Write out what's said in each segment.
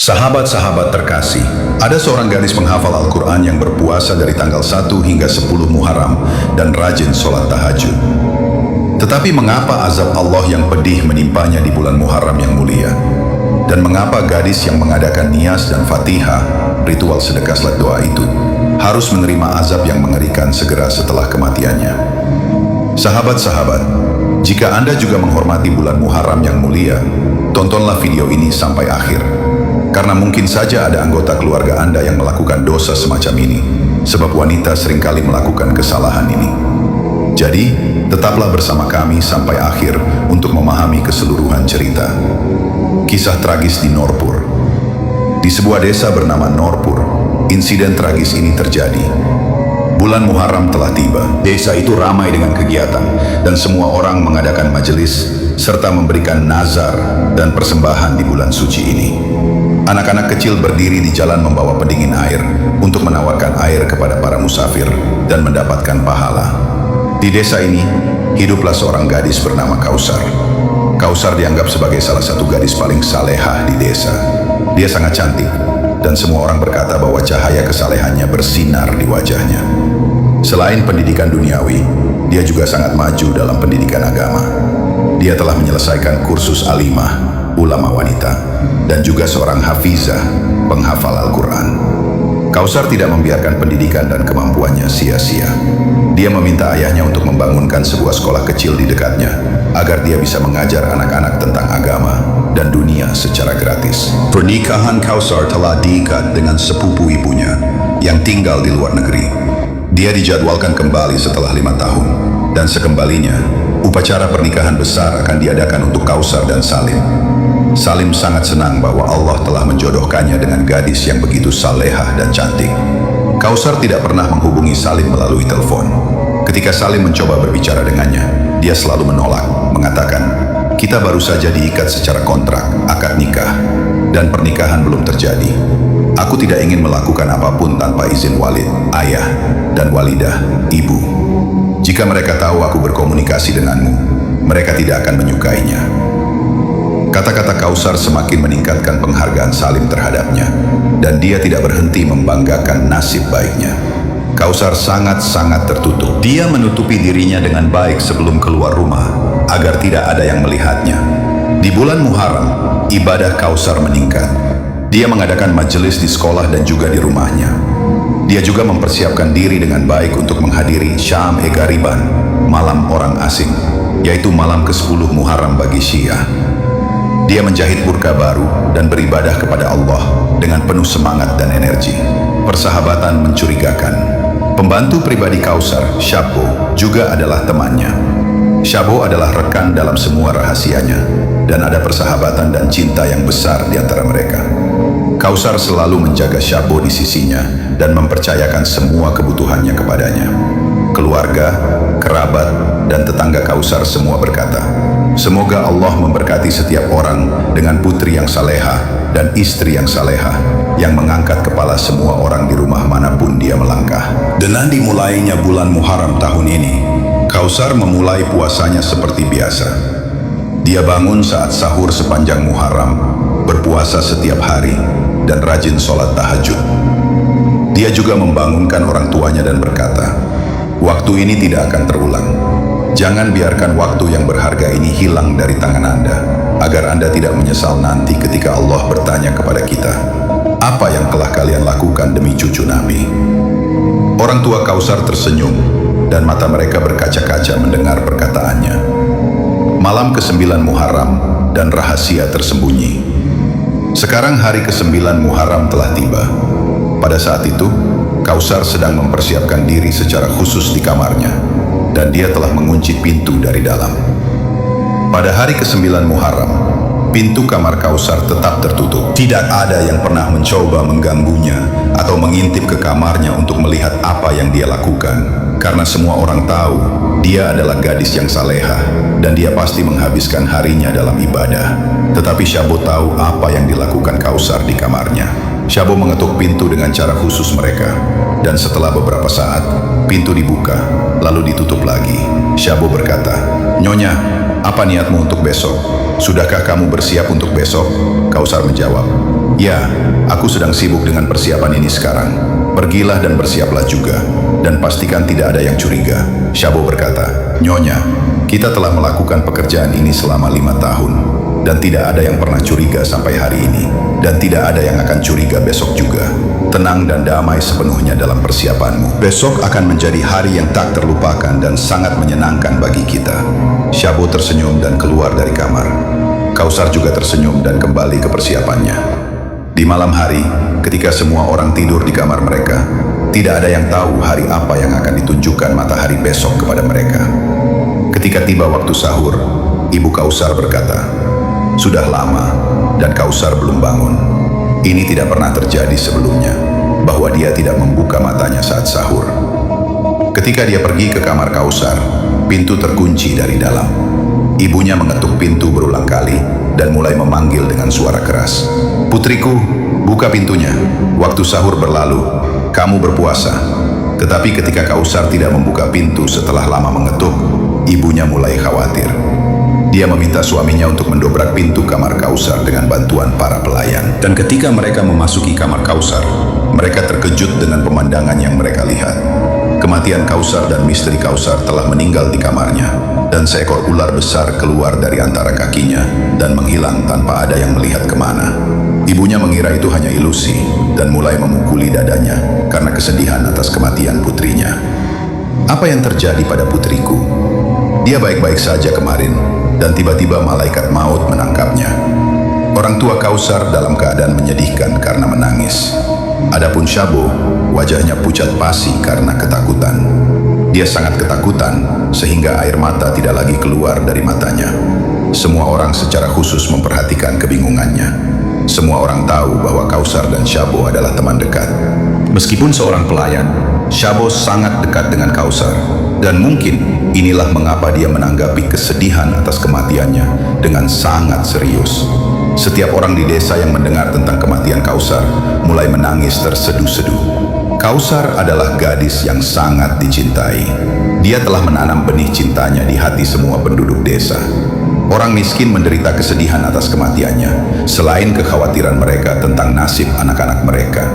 Sahabat-sahabat terkasih, ada seorang gadis penghafal Al-Quran yang berpuasa dari tanggal 1 hingga 10 Muharram dan rajin sholat tahajud. Tetapi mengapa azab Allah yang pedih menimpanya di bulan Muharram yang mulia? Dan mengapa gadis yang mengadakan niyaz dan fatihah, ritual sedekah salat doa itu, harus menerima azab yang mengerikan segera setelah kematiannya? Sahabat-sahabat, jika Anda juga menghormati bulan Muharram yang mulia, tontonlah video ini sampai akhir. Karena mungkin saja ada anggota keluarga Anda yang melakukan dosa semacam ini, sebab wanita seringkali melakukan kesalahan ini. Jadi, tetaplah bersama kami sampai akhir untuk memahami keseluruhan cerita. Kisah tragis di Nurpur. Di sebuah desa bernama Nurpur, insiden tragis ini terjadi. Bulan Muharram telah tiba. Desa itu ramai dengan kegiatan, dan semua orang mengadakan majelis serta memberikan nazar dan persembahan di bulan suci ini. Anak-anak kecil berdiri di jalan membawa pendingin air untuk menawarkan air kepada para musafir dan mendapatkan pahala. Di desa ini, hiduplah seorang gadis bernama Kausar. Kausar dianggap sebagai salah satu gadis paling salehah di desa. Dia sangat cantik, dan semua orang berkata bahwa cahaya kesalehannya bersinar di wajahnya. Selain pendidikan duniawi, dia juga sangat maju dalam pendidikan agama. Dia telah menyelesaikan kursus alimah, ulama wanita, dan juga seorang hafizah, penghafal Al-Quran. Kausar tidak membiarkan pendidikan dan kemampuannya sia-sia. Dia meminta ayahnya untuk membangunkan sebuah sekolah kecil di dekatnya, agar dia bisa mengajar anak-anak tentang agama dan dunia secara gratis. Pernikahan Kausar telah diikat dengan sepupu ibunya yang tinggal di luar negeri. Dia dijadwalkan kembali setelah 5 tahun, dan sekembalinya, upacara pernikahan besar akan diadakan untuk Kausar dan Salim. Salim sangat senang bahwa Allah telah menjodohkannya dengan gadis yang begitu salehah dan cantik. Kausar tidak pernah menghubungi Salim melalui telepon. Ketika Salim mencoba berbicara dengannya, dia selalu menolak, mengatakan, "Kita baru saja diikat secara kontrak, akad nikah, dan pernikahan belum terjadi. Aku tidak ingin melakukan apapun tanpa izin walid, ayah, dan walidah, ibu. Jika mereka tahu aku berkomunikasi denganmu, mereka tidak akan menyukainya." Kata-kata Kausar semakin meningkatkan penghargaan Salim terhadapnya, dan dia tidak berhenti membanggakan nasib baiknya. Kausar sangat-sangat tertutup. Dia menutupi dirinya dengan baik sebelum keluar rumah, agar tidak ada yang melihatnya. Di bulan Muharram, ibadah Kausar meningkat. Dia mengadakan majelis di sekolah dan juga di rumahnya. Dia juga mempersiapkan diri dengan baik untuk menghadiri Syam Gariban, malam orang asing, yaitu malam ke-10 Muharram bagi Syiah. Dia menjahit burka baru dan beribadah kepada Allah dengan penuh semangat dan energi. Persahabatan mencurigakan. Pembantu pribadi Kausar, Syabo, juga adalah temannya. Syabo adalah rekan dalam semua rahasianya, dan ada persahabatan dan cinta yang besar di antara mereka. Kausar selalu menjaga Syabo di sisinya dan mempercayakan semua kebutuhannya kepadanya. Keluarga, kerabat, dan tetangga Kausar semua berkata, "Semoga Allah memberkati setiap orang dengan putri yang salehah dan istri yang salehah, yang mengangkat kepala semua orang di rumah manapun dia melangkah." Dengan dimulainya bulan Muharram tahun ini, Kausar memulai puasanya seperti biasa. Dia bangun saat sahur sepanjang Muharram, berpuasa setiap hari, dan rajin sholat tahajud. Dia juga membangunkan orang tuanya dan berkata, "Waktu ini tidak akan terulang. Jangan biarkan waktu yang berharga ini hilang dari tangan Anda, agar Anda tidak menyesal nanti ketika Allah bertanya kepada kita, 'Apa yang telah kalian lakukan demi cucu Nabi?'" Orang tua Kausar tersenyum, dan mata mereka berkaca-kaca mendengar perkataannya. Malam ke-9 Muharram dan rahasia tersembunyi. Sekarang hari ke-9 Muharram telah tiba. Pada saat itu, Kausar sedang mempersiapkan diri secara khusus di kamarnya, dan dia telah mengunci pintu dari dalam. Pada hari ke-9 Muharram, pintu kamar Kausar tetap tertutup. Tidak ada yang pernah mencoba mengganggunya atau mengintip ke kamarnya untuk melihat apa yang dia lakukan, karena semua orang tahu dia adalah gadis yang salehah, dan dia pasti menghabiskan harinya dalam ibadah. Tetapi Syabo tahu apa yang dilakukan Kausar di kamarnya. Syabo mengetuk pintu dengan cara khusus mereka, dan setelah beberapa saat, pintu dibuka, lalu ditutup lagi. Syabo berkata, "Nyonya, apa niatmu untuk besok? Sudahkah kamu bersiap untuk besok?" Kausar menjawab, Ya, aku sedang sibuk dengan persiapan ini sekarang. Pergilah dan bersiaplah juga, dan pastikan tidak ada yang curiga. Shabo berkata, Nyonya, kita telah melakukan pekerjaan ini selama 5 tahun, dan tidak ada yang pernah curiga sampai hari ini, dan tidak ada yang akan curiga besok juga. Tenang dan damai sepenuhnya dalam persiapanmu. Besok akan menjadi hari yang tak terlupakan dan sangat menyenangkan bagi kita. Shabo tersenyum dan keluar dari kamar. Kausar juga tersenyum dan kembali ke persiapannya. Di malam hari, ketika semua orang tidur di kamar mereka, tidak ada yang tahu hari apa yang akan ditunjukkan matahari besok kepada mereka. Ketika tiba waktu sahur, Ibu Kausar berkata, "Sudah lama dan Kausar belum bangun. Ini tidak pernah terjadi sebelumnya, bahwa dia tidak membuka matanya saat sahur." Ketika dia pergi ke kamar Kausar, pintu terkunci dari dalam. Ibunya mengetuk pintu berulang kali dan mulai memanggil dengan suara keras. "Putriku, buka pintunya. Waktu sahur berlalu, kamu berpuasa." Tetapi ketika Kausar tidak membuka pintu setelah lama mengetuk, ibunya mulai khawatir. Dia meminta suaminya untuk mendobrak pintu kamar Kausar dengan bantuan para pelayan. Dan ketika mereka memasuki kamar Kausar, mereka terkejut dengan pemandangan yang mereka lihat. Kematian Kausar dan misteri Kausar telah meninggal di kamarnya, dan seekor ular besar keluar dari antara kakinya dan menghilang tanpa ada yang melihat kemana. Ibunya mengira itu hanya ilusi dan mulai memukuli dadanya karena kesedihan atas kematian putrinya. "Apa yang terjadi pada putriku? Dia baik-baik saja kemarin, dan tiba-tiba malaikat maut menangkapnya." Orang tua Kausar dalam keadaan menyedihkan karena menangis. Adapun Shabo, wajahnya pucat pasi karena ketakutan. Dia sangat ketakutan sehingga air mata tidak lagi keluar dari matanya. Semua orang secara khusus memperhatikan kebingungannya. Semua orang tahu bahwa Kausar dan Shabo adalah teman dekat. Meskipun seorang pelayan, Shabo sangat dekat dengan Kausar, dan mungkin inilah mengapa dia menanggapi kesedihan atas kematiannya dengan sangat serius. Setiap orang di desa yang mendengar tentang kematian Kausar mulai menangis terseduh-seduh. Kausar adalah gadis yang sangat dicintai. Dia telah menanam benih cintanya di hati semua penduduk desa. Orang miskin menderita kesedihan atas kematiannya, selain kekhawatiran mereka tentang nasib anak-anak mereka.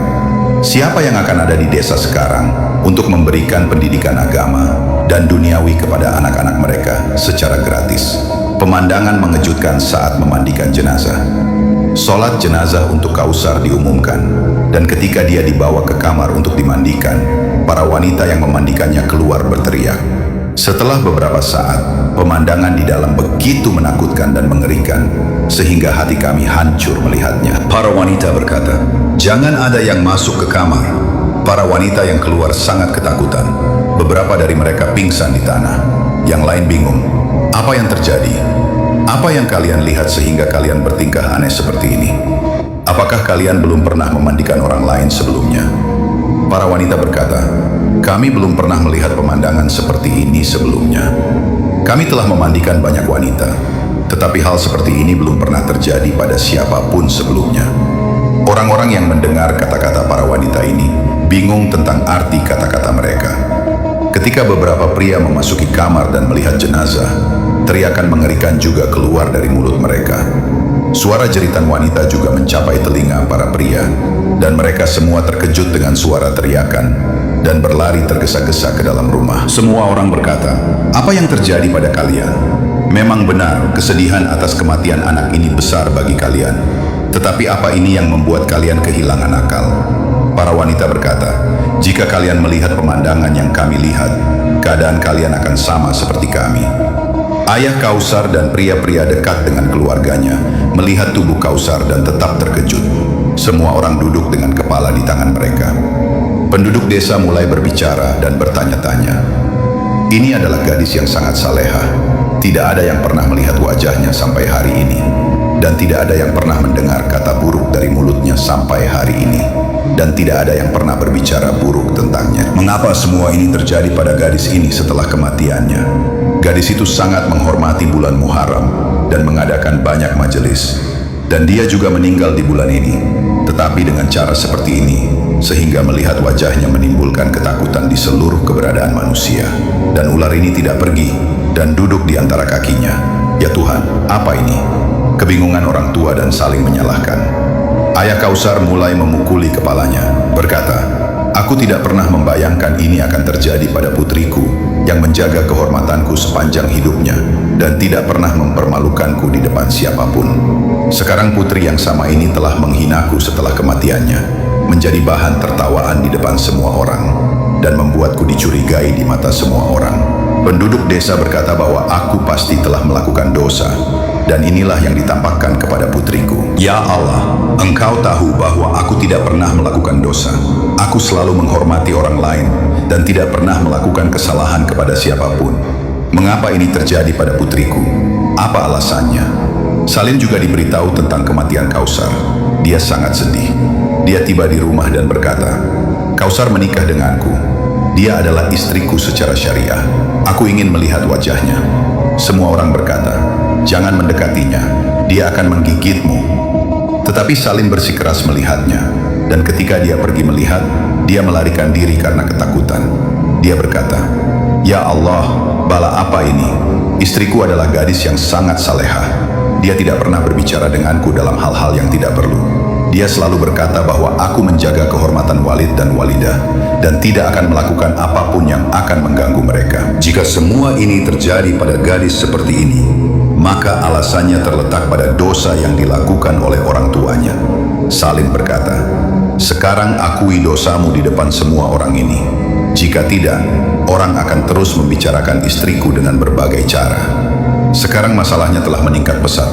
Siapa yang akan ada di desa sekarang untuk memberikan pendidikan agama dan duniawi kepada anak-anak mereka secara gratis? Pemandangan mengejutkan saat memandikan jenazah. Sholat jenazah untuk Kausar diumumkan, dan ketika dia dibawa ke kamar untuk dimandikan, para wanita yang memandikannya keluar berteriak. Setelah beberapa saat, pemandangan di dalam begitu menakutkan dan mengerikan, sehingga hati kami hancur melihatnya. Para wanita berkata, "Jangan ada yang masuk ke kamar." Para wanita yang keluar sangat ketakutan. Beberapa dari mereka pingsan di tanah. Yang lain bingung. Apa yang terjadi? Apa yang kalian lihat sehingga kalian bertingkah aneh seperti ini? Apakah kalian belum pernah memandikan orang lain sebelumnya? Para wanita berkata, "Kami belum pernah melihat pemandangan seperti ini sebelumnya. Kami telah memandikan banyak wanita, tetapi hal seperti ini belum pernah terjadi pada siapapun sebelumnya." Orang-orang yang mendengar kata-kata para wanita ini bingung tentang arti kata-kata mereka. Ketika beberapa pria memasuki kamar dan melihat jenazah, teriakan mengerikan juga keluar dari mulut mereka. Suara jeritan wanita juga mencapai telinga para pria, dan mereka semua terkejut dengan suara teriakan dan berlari tergesa-gesa ke dalam rumah. Semua orang berkata, "Apa yang terjadi pada kalian? Memang benar kesedihan atas kematian anak ini besar bagi kalian. Tetapi apa ini yang membuat kalian kehilangan akal?" Para wanita berkata, "Jika kalian melihat pemandangan yang kami lihat, keadaan kalian akan sama seperti kami." Ayah Kausar dan pria-pria dekat dengan keluarganya melihat tubuh Kausar dan tetap terkejut. Semua orang duduk dengan kepala di tangan mereka. Penduduk desa mulai berbicara dan bertanya-tanya. Ini adalah gadis yang sangat salehah. Tidak ada yang pernah melihat wajahnya sampai hari ini. Dan tidak ada yang pernah mendengar kata buruk dari mulutnya sampai hari ini. Dan tidak ada yang pernah berbicara buruk tentangnya. Mengapa semua ini terjadi pada gadis ini setelah kematiannya? Gadis itu sangat menghormati bulan Muharram dan mengadakan banyak majelis. Dan dia juga meninggal di bulan ini, tetapi dengan cara seperti ini, sehingga melihat wajahnya menimbulkan ketakutan di seluruh keberadaan manusia. Dan ular ini tidak pergi dan duduk di antara kakinya. Ya Tuhan, apa ini? Kebingungan orang tua dan saling menyalahkan. Ayah Kausar mulai memukuli kepalanya, berkata, "Aku tidak pernah membayangkan ini akan terjadi pada putriku yang menjaga kehormatanku sepanjang hidupnya dan tidak pernah mempermalukanku di depan siapapun. Sekarang putri yang sama ini telah menghinaku setelah kematiannya, menjadi bahan tertawaan di depan semua orang, dan membuatku dicurigai di mata semua orang. Penduduk desa berkata bahwa aku pasti telah melakukan dosa, dan inilah yang ditampakkan kepada putriku. Ya Allah, Engkau tahu bahwa aku tidak pernah melakukan dosa. Aku selalu menghormati orang lain dan tidak pernah melakukan kesalahan kepada siapapun. Mengapa ini terjadi pada putriku? Apa alasannya?" Salim juga diberitahu tentang kematian Kausar. Dia sangat sedih. Dia tiba di rumah dan berkata, "Kausar menikah denganku. Dia adalah istriku secara syariah. Aku ingin melihat wajahnya." Semua orang berkata, "Jangan mendekatinya, dia akan menggigitmu." Tetapi Salim bersikeras melihatnya, dan ketika dia pergi melihat, dia melarikan diri karena ketakutan. Dia berkata, "Ya Allah, bala apa ini? Istriku adalah gadis yang sangat salehah. Dia tidak pernah berbicara denganku dalam hal-hal yang tidak perlu. Dia selalu berkata bahwa aku menjaga kehormatan Walid dan Walidah dan tidak akan melakukan apapun yang akan mengganggu mereka. Jika semua ini terjadi pada gadis seperti ini, maka alasannya terletak pada dosa yang dilakukan oleh orang tuanya." Salim berkata, "Sekarang akui dosamu di depan semua orang ini. Jika tidak, orang akan terus membicarakan istriku dengan berbagai cara." Sekarang masalahnya telah meningkat pesat.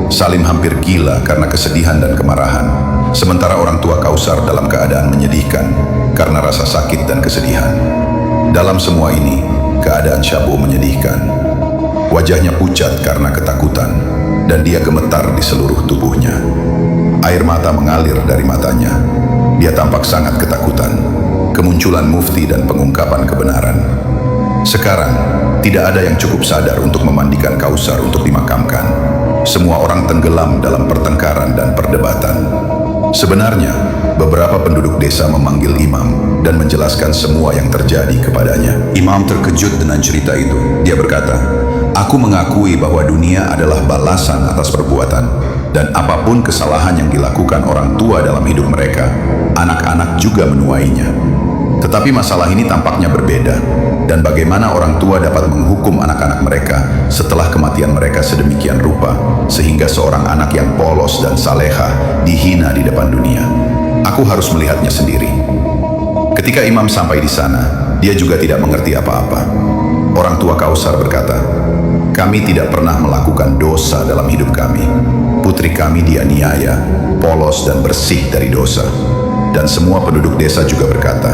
Salim hampir gila karena kesedihan dan kemarahan, sementara orang tua Kausar dalam keadaan menyedihkan karena rasa sakit dan kesedihan. Dalam semua ini, keadaan Syahbo menyedihkan. Wajahnya pucat karena ketakutan, dan dia gemetar di seluruh tubuhnya. Air mata mengalir dari matanya. Dia tampak sangat ketakutan. Kemunculan mufti dan pengungkapan kebenaran. Sekarang, tidak ada yang cukup sadar untuk memandikan Kausar untuk dimakamkan. Semua orang tenggelam dalam pertengkaran dan perdebatan. Sebenarnya, beberapa penduduk desa memanggil imam dan menjelaskan semua yang terjadi kepadanya. Imam terkejut dengan cerita itu. Dia berkata, "Aku mengakui bahwa dunia adalah balasan atas perbuatan, dan apapun kesalahan yang dilakukan orang tua dalam hidup mereka, anak-anak juga menuainya. Tetapi masalah ini tampaknya berbeda, dan bagaimana orang tua dapat menghukum anak-anak mereka setelah kematian mereka sedemikian rupa, sehingga seorang anak yang polos dan saleha dihina di depan dunia. Aku harus melihatnya sendiri." Ketika imam sampai di sana, dia juga tidak mengerti apa-apa. Orang tua Kausar berkata, "Kami tidak pernah melakukan dosa dalam hidup kami. Putri kami dianiaya, polos dan bersih dari dosa." Dan semua penduduk desa juga berkata,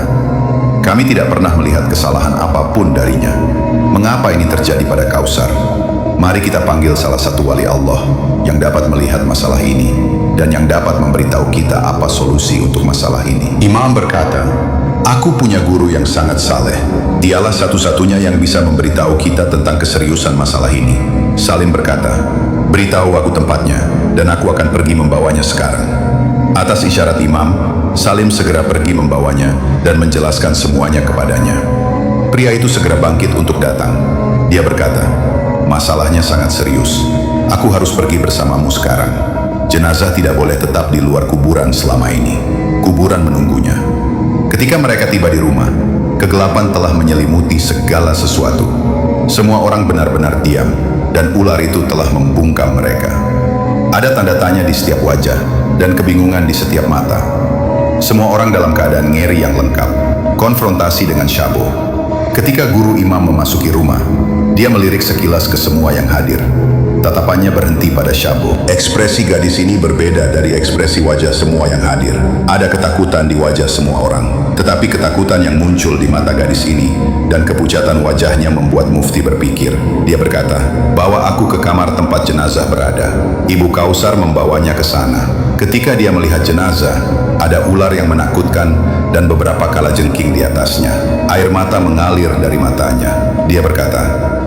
"Kami tidak pernah melihat kesalahan apapun darinya. Mengapa ini terjadi pada Kausar? Mari kita panggil salah satu wali Allah yang dapat melihat masalah ini dan yang dapat memberitahu kita apa solusi untuk masalah ini." Imam berkata, "Aku punya guru yang sangat saleh. Dialah satu-satunya yang bisa memberitahu kita tentang keseriusan masalah ini." Salim berkata, "Beritahu aku tempatnya dan aku akan pergi membawanya sekarang." Atas isyarat imam, Salim segera pergi membawanya dan menjelaskan semuanya kepadanya. Pria itu segera bangkit untuk datang. Dia berkata, "Masalahnya sangat serius. Aku harus pergi bersamamu sekarang. Jenazah tidak boleh tetap di luar kuburan selama ini. Kuburan menunggunya." Ketika mereka tiba di rumah, kegelapan telah menyelimuti segala sesuatu. Semua orang benar-benar diam, dan ular itu telah membungkam mereka. Ada tanda tanya di setiap wajah, dan kebingungan di setiap mata. Semua orang dalam keadaan ngeri yang lengkap, konfrontasi dengan Syahbo. Ketika guru imam memasuki rumah, dia melirik sekilas ke semua yang hadir. Tatapannya berhenti pada Syahbo. Ekspresi gadis ini berbeda dari ekspresi wajah semua yang hadir. Ada ketakutan di wajah semua orang, tetapi ketakutan yang muncul di mata gadis ini dan kepucatan wajahnya membuat mufti berpikir. Dia berkata, "Bawa aku ke kamar tempat jenazah berada." Ibu Kausar membawanya ke sana. Ketika dia melihat jenazah, ada ular yang menakutkan dan beberapa kalajengking di atasnya. Air mata mengalir dari matanya. Dia berkata,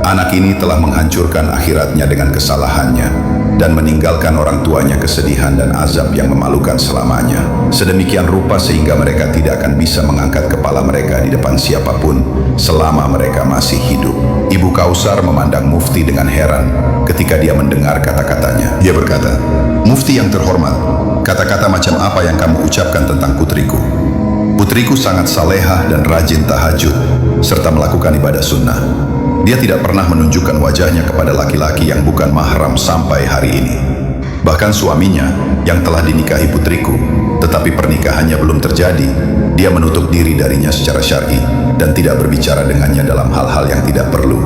"Anak ini telah menghancurkan akhiratnya dengan kesalahannya dan meninggalkan orang tuanya kesedihan dan azab yang memalukan selamanya. Sedemikian rupa sehingga mereka tidak akan bisa mengangkat kepala mereka di depan siapapun selama mereka masih hidup." Ibu Kausar memandang mufti dengan heran ketika dia mendengar kata-katanya. Dia berkata, "Mufti yang terhormat, Kata-kata macam apa yang kamu ucapkan tentang putriku? Putriku sangat salehah dan rajin tahajud, serta melakukan ibadah sunnah. Dia tidak pernah menunjukkan wajahnya kepada laki-laki yang bukan mahram sampai hari ini. Bahkan suaminya yang telah dinikahi putriku, tetapi pernikahannya belum terjadi, dia menutup diri darinya secara syar'i dan tidak berbicara dengannya dalam hal-hal yang tidak perlu.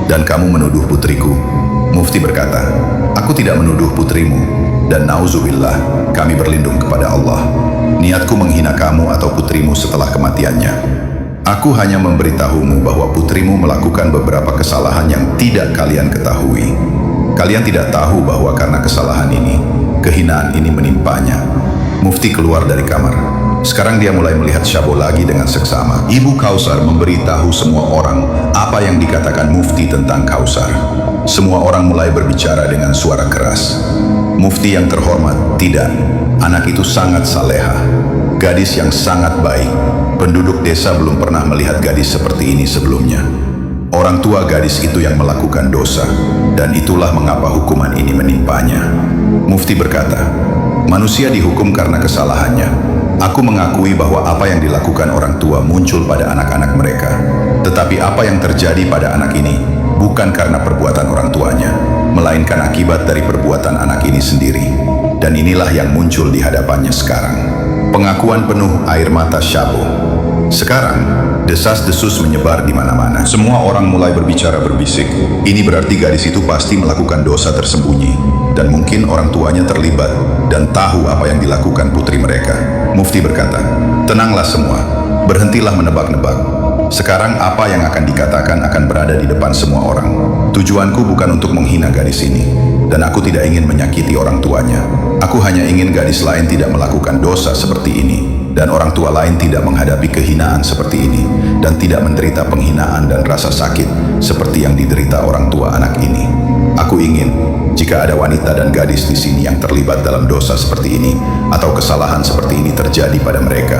Dan kamu menuduh putriku? Mufti berkata, aku tidak menuduh putrimu. Dan nauzubillah, kami berlindung kepada Allah. Niatku menghina kamu atau putrimu setelah kematiannya. Aku hanya memberitahumu bahwa putrimu melakukan beberapa kesalahan yang tidak kalian ketahui. Kalian tidak tahu bahwa karena kesalahan ini, kehinaan ini menimpanya. Mufti keluar dari kamar. Sekarang dia mulai melihat Syabo lagi dengan seksama. Ibu Kausar memberitahu semua orang apa yang dikatakan Mufti tentang Kausar. Semua orang mulai berbicara dengan suara keras. Mufti yang terhormat, tidak. Anak itu sangat salehah. Gadis yang sangat baik. Penduduk desa belum pernah melihat gadis seperti ini sebelumnya. Orang tua gadis itu yang melakukan dosa, dan itulah mengapa hukuman ini menimpanya. Mufti berkata, manusia dihukum karena kesalahannya. Aku mengakui bahwa apa yang dilakukan orang tua muncul pada anak-anak mereka. Tetapi apa yang terjadi pada anak ini bukan karena perbuatan orang tuanya, melainkan akibat dari perbuatan anak ini sendiri. Dan inilah yang muncul di hadapannya sekarang. Pengakuan penuh air mata Syabo. Sekarang, desas-desus menyebar di mana-mana. Semua orang mulai berbicara berbisik. Ini berarti gadis itu pasti melakukan dosa tersembunyi. Dan mungkin orang tuanya terlibat dan tahu apa yang dilakukan putri mereka. Mufti berkata, tenanglah semua. Berhentilah menebak-nebak. Sekarang apa yang akan dikatakan akan berada di depan semua orang. Tujuanku bukan untuk menghina gadis ini, dan aku tidak ingin menyakiti orang tuanya. Aku hanya ingin gadis lain tidak melakukan dosa seperti ini, dan orang tua lain tidak menghadapi kehinaan seperti ini, dan tidak menderita penghinaan dan rasa sakit seperti yang diderita orang tua anak ini. Aku ingin, jika ada wanita dan gadis di sini yang terlibat dalam dosa seperti ini, atau kesalahan seperti ini terjadi pada mereka,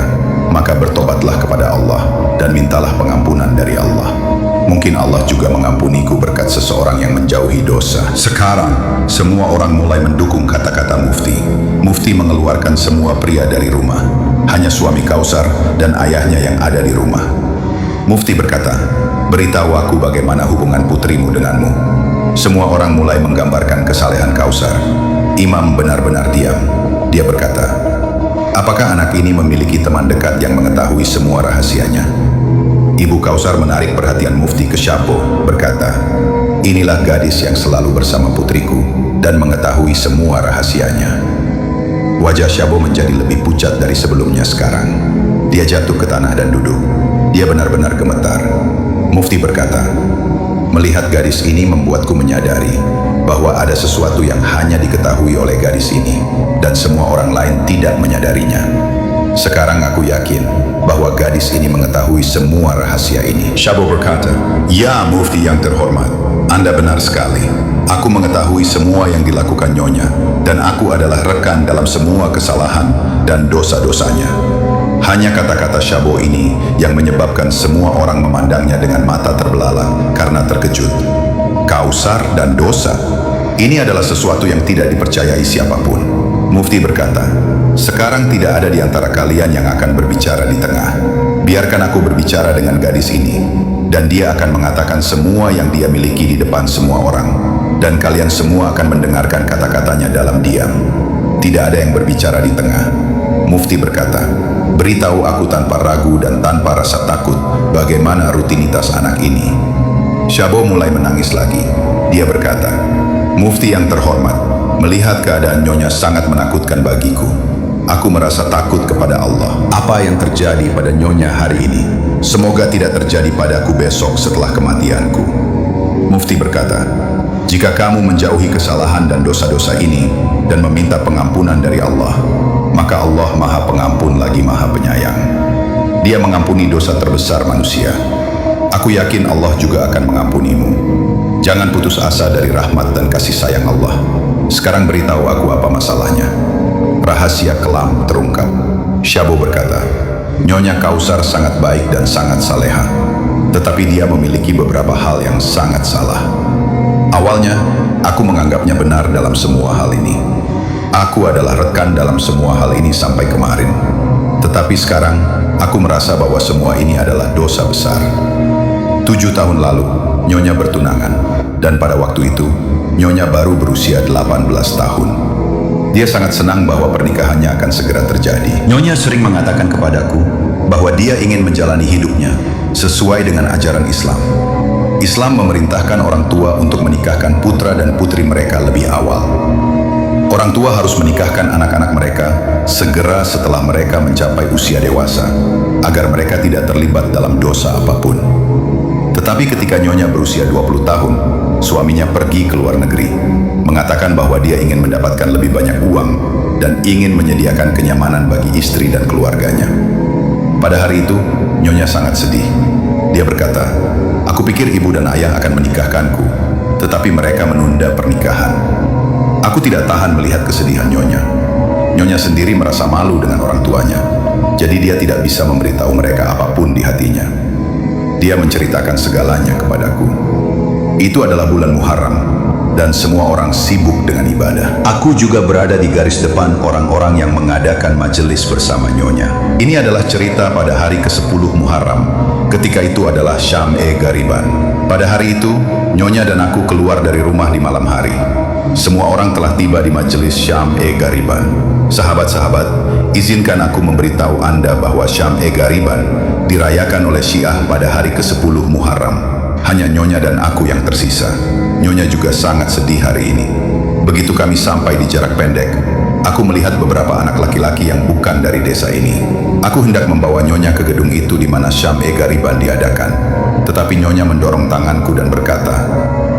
maka bertobatlah kepada Allah dan mintalah pengampunan dari Allah. Mungkin Allah juga mengampuniku berkat seseorang yang menjauhi dosa. Sekarang, semua orang mulai mendukung kata-kata Mufti. Mufti mengeluarkan semua pria dari rumah. Hanya suami Kausar dan ayahnya yang ada di rumah. Mufti berkata, beritahu aku bagaimana hubungan putrimu denganmu. Semua orang mulai menggambarkan kesalehan Kausar. Imam benar-benar diam. Dia berkata, apakah anak ini memiliki teman dekat yang mengetahui semua rahasianya? Ibu Kausar menarik perhatian Mufti ke Syabo, berkata, inilah gadis yang selalu bersama putriku dan mengetahui semua rahasianya. Wajah Syabo menjadi lebih pucat dari sebelumnya sekarang. Dia jatuh ke tanah dan duduk. Dia benar-benar gemetar. Mufti berkata, melihat gadis ini membuatku menyadari bahwa ada sesuatu yang hanya diketahui oleh gadis ini dan semua orang lain tidak menyadarinya. Sekarang aku yakin bahwa gadis ini mengetahui semua rahasia ini. Syabo berkata, ya Mufti yang terhormat, Anda benar sekali. Aku mengetahui semua yang dilakukan Nyonya, dan aku adalah rekan dalam semua kesalahan dan dosa-dosanya. Hanya kata-kata Syabo ini yang menyebabkan semua orang memandangnya dengan mata terbelalak karena terkejut. Kausar dan dosa, ini adalah sesuatu yang tidak dipercayai siapapun. Mufti berkata, sekarang tidak ada di antara kalian yang akan berbicara di tengah. Biarkan aku berbicara dengan gadis ini, dan dia akan mengatakan semua yang dia miliki di depan semua orang, dan kalian semua akan mendengarkan kata-katanya dalam diam. Tidak ada yang berbicara di tengah. Mufti berkata, beritahu aku tanpa ragu dan tanpa rasa takut bagaimana rutinitas anak ini. Syabo mulai menangis lagi. Dia berkata, Mufti yang terhormat, melihat keadaan Nyonya sangat menakutkan bagiku. Aku merasa takut kepada Allah. Apa yang terjadi pada Nyonya hari ini, semoga tidak terjadi padaku besok setelah kematianku. Mufti berkata, jika kamu menjauhi kesalahan dan dosa-dosa ini dan meminta pengampunan dari Allah, maka Allah Maha Pengampun lagi Maha Penyayang. Dia mengampuni dosa terbesar manusia. Aku yakin Allah juga akan mengampunimu. Jangan putus asa dari rahmat dan kasih sayang Allah. Sekarang beritahu aku apa masalahnya. Rahasia kelam terungkap. Syabo berkata, Nyonya Kausar sangat baik dan sangat saleha, tetapi dia memiliki beberapa hal yang sangat salah. Awalnya, aku menganggapnya benar dalam semua hal ini. Aku adalah rekan dalam semua hal ini sampai kemarin. Tetapi sekarang, aku merasa bahwa semua ini adalah dosa besar. 7 tahun lalu, Nyonya bertunangan. Dan pada waktu itu, Nyonya baru berusia 18 tahun. Dia sangat senang bahwa pernikahannya akan segera terjadi. Nyonya sering mengatakan kepadaku bahwa dia ingin menjalani hidupnya sesuai dengan ajaran Islam. Islam memerintahkan orang tua untuk menikahkan putra dan putri mereka lebih awal. Orang tua harus menikahkan anak-anak mereka segera setelah mereka mencapai usia dewasa, agar mereka tidak terlibat dalam dosa apapun. Tetapi ketika Nyonya berusia 20 tahun, suaminya pergi ke luar negeri, mengatakan bahwa dia ingin mendapatkan lebih banyak uang dan ingin menyediakan kenyamanan bagi istri dan keluarganya. Pada hari itu, Nyonya sangat sedih. Dia berkata, "Aku pikir ibu dan ayah akan menikahkanku, tetapi mereka menunda pernikahan." Aku tidak tahan melihat kesedihan Nyonya. Nyonya sendiri merasa malu dengan orang tuanya, jadi dia tidak bisa memberitahu mereka apapun di hatinya. Dia menceritakan segalanya kepadaku. Itu adalah bulan Muharram, dan semua orang sibuk dengan ibadah. Aku juga berada di garis depan orang-orang yang mengadakan majelis bersama Nyonya. Ini adalah cerita pada hari ke-10 Muharram. Ketika itu adalah Syam'e Gariban. Pada hari itu, Nyonya dan aku keluar dari rumah di malam hari. Semua orang telah tiba di majelis Syam'e Gariban. Sahabat-sahabat, izinkan aku memberitahu Anda bahwa Syam'e Gariban dirayakan oleh Syiah pada hari ke-10 Muharram. Hanya Nyonya dan aku yang tersisa. Nyonya juga sangat sedih hari ini. Begitu kami sampai di jarak pendek, aku melihat beberapa anak laki-laki yang bukan dari desa ini. Aku hendak membawa Nyonya ke gedung itu di mana Syam'e Gariban diadakan. Tetapi Nyonya mendorong tanganku dan berkata,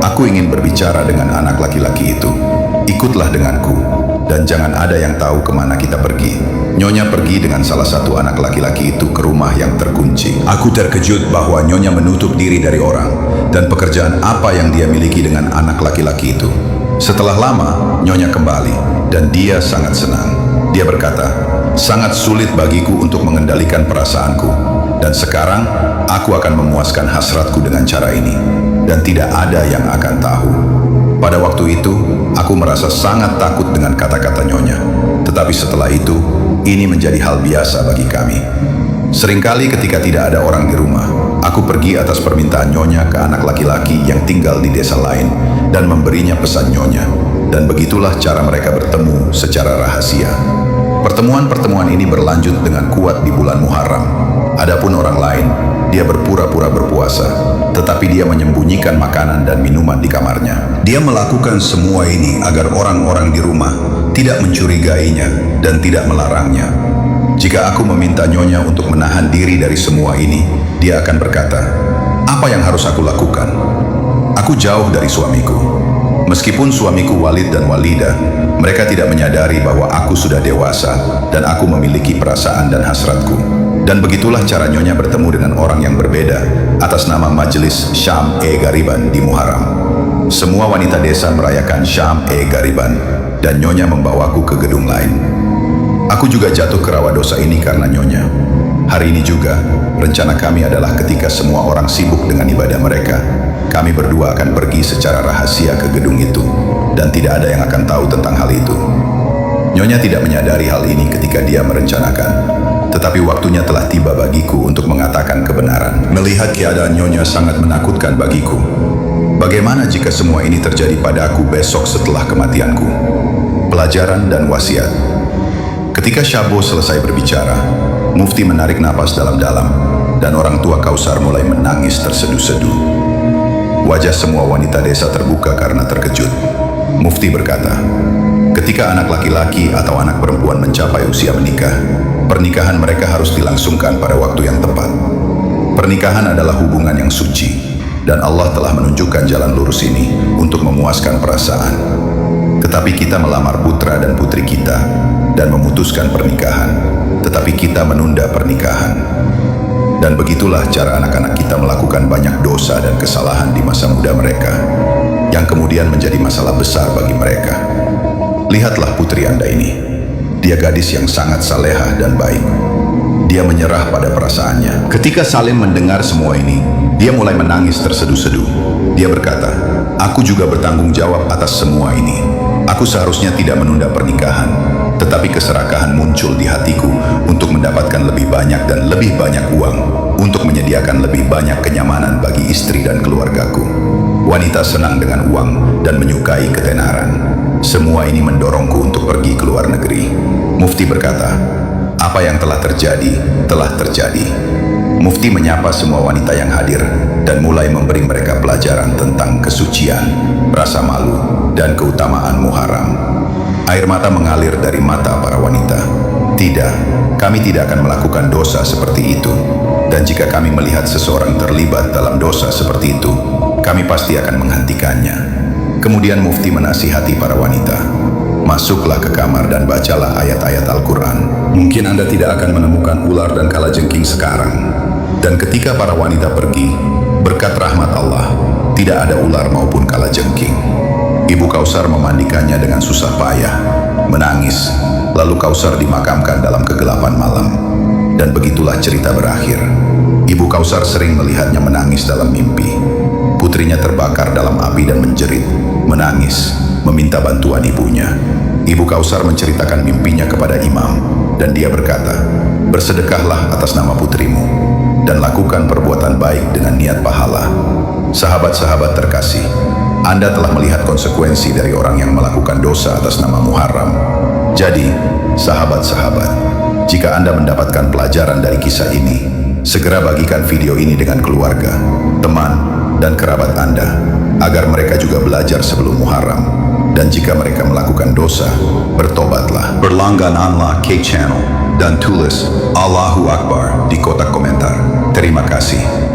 "Aku ingin berbicara dengan anak laki-laki itu. Ikutlah denganku, dan jangan ada yang tahu kemana kita pergi." Nyonya pergi dengan salah satu anak laki-laki itu ke rumah yang terkunci. Aku terkejut bahwa Nyonya menutup diri dari orang, dan pekerjaan apa yang dia miliki dengan anak laki-laki itu. Setelah lama, Nyonya kembali, dan dia sangat senang. Dia berkata, "Sangat sulit bagiku untuk mengendalikan perasaanku, dan sekarang aku akan memuaskan hasratku dengan cara ini, dan tidak ada yang akan tahu." Pada waktu itu, aku merasa sangat takut dengan kata-kata Nyonya. Tetapi setelah itu, ini menjadi hal biasa bagi kami. Seringkali ketika tidak ada orang di rumah, aku pergi atas permintaan Nyonya ke anak laki-laki yang tinggal di desa lain dan memberinya pesan Nyonya. Dan begitulah cara mereka bertemu secara rahasia. Pertemuan-pertemuan ini berlanjut dengan kuat di bulan Muharram. Adapun orang lain, dia berpura-pura berpuasa, tetapi dia menyembunyikan makanan dan minuman di kamarnya. Dia melakukan semua ini agar orang-orang di rumah tidak mencurigainya dan tidak melarangnya. Jika aku meminta Nyonya untuk menahan diri dari semua ini, dia akan berkata, "Apa yang harus aku lakukan? Aku jauh dari suamiku." Meskipun suamiku Walid dan Walidah, mereka tidak menyadari bahwa aku sudah dewasa dan aku memiliki perasaan dan hasratku. Dan begitulah cara Nyonya bertemu dengan orang yang berbeda atas nama Majelis Syam'e Gariban di Muharram. Semua wanita desa merayakan Syam'e Gariban, dan Nyonya membawaku ke gedung lain. Aku juga jatuh ke rawa dosa ini karena Nyonya. Hari ini juga, rencana kami adalah ketika semua orang sibuk dengan ibadah mereka, kami berdua akan pergi secara rahasia ke gedung itu, dan tidak ada yang akan tahu tentang hal itu. Nyonya tidak menyadari hal ini ketika dia merencanakan, tetapi waktunya telah tiba bagiku untuk mengatakan kebenaran. Melihat keadaan Nyonya sangat menakutkan bagiku. Bagaimana jika semua ini terjadi padaku besok setelah kematianku? Pelajaran dan wasiat. Ketika Syabo selesai berbicara, Mufti menarik napas dalam-dalam, dan orang tua Kausar mulai menangis terseduh-seduh. Wajah semua wanita desa terbuka karena terkejut. Mufti berkata, "Ketika anak laki-laki atau anak perempuan mencapai usia menikah, pernikahan mereka harus dilangsungkan pada waktu yang tepat. Pernikahan adalah hubungan yang suci, dan Allah telah menunjukkan jalan lurus ini untuk memuaskan perasaan. Tetapi kita melamar putra dan putri kita dan memutuskan pernikahan, tetapi kita menunda pernikahan. Dan begitulah cara anak-anak kita melakukan banyak dosa dan kesalahan di masa muda mereka, yang kemudian menjadi masalah besar bagi mereka. Lihatlah putri Anda ini. Dia gadis yang sangat salehah dan baik. Dia menyerah pada perasaannya." Ketika Salim mendengar semua ini, dia mulai menangis terseduh-seduh. Dia berkata, "Aku juga bertanggung jawab atas semua ini. Aku seharusnya tidak menunda pernikahan, tetapi keserakahan muncul di hatiku untuk mendapatkan lebih banyak dan lebih banyak uang, untuk menyediakan lebih banyak kenyamanan bagi istri dan keluargaku. Wanita senang dengan uang dan menyukai ketenaran. Semua ini mendorongku untuk pergi ke luar negeri. Mufti berkata, apa yang telah terjadi, telah terjadi. Mufti menyapa semua wanita yang hadir dan mulai memberi mereka pelajaran tentang kesucian, rasa malu, dan keutamaan Muharram. Air mata mengalir dari mata para wanita. Tidak, kami tidak akan melakukan dosa seperti itu. Dan jika kami melihat seseorang terlibat dalam dosa seperti itu, kami pasti akan menghentikannya. Kemudian Mufti menasihati para wanita. Masuklah ke kamar dan bacalah ayat-ayat Al-Quran. Mungkin Anda tidak akan menemukan ular dan kalajengking sekarang. Dan ketika para wanita pergi, berkat rahmat Allah, tidak ada ular maupun kalajengking. Ibu Kausar memandikannya dengan susah payah, menangis, lalu Kausar dimakamkan dalam kegelapan malam. Dan begitulah cerita berakhir. Ibu Kausar sering melihatnya menangis dalam mimpi. Putrinya terbakar dalam api dan menjerit, menangis, meminta bantuan ibunya. Ibu Kausar menceritakan mimpinya kepada imam, dan dia berkata, bersedekahlah atas nama putrimu, dan lakukan perbuatan baik dengan niat pahala. Sahabat-sahabat terkasih, Anda telah melihat konsekuensi dari orang yang melakukan dosa atas nama Muharram. Jadi, sahabat-sahabat, jika Anda mendapatkan pelajaran dari kisah ini, segera bagikan video ini dengan keluarga, teman, dan kerabat Anda, agar mereka juga belajar sebelum Muharram. Dan jika mereka melakukan dosa, bertobatlah. Berlanggananlah K-Channel dan tulis Allahu Akbar di kotak komentar. Terima kasih.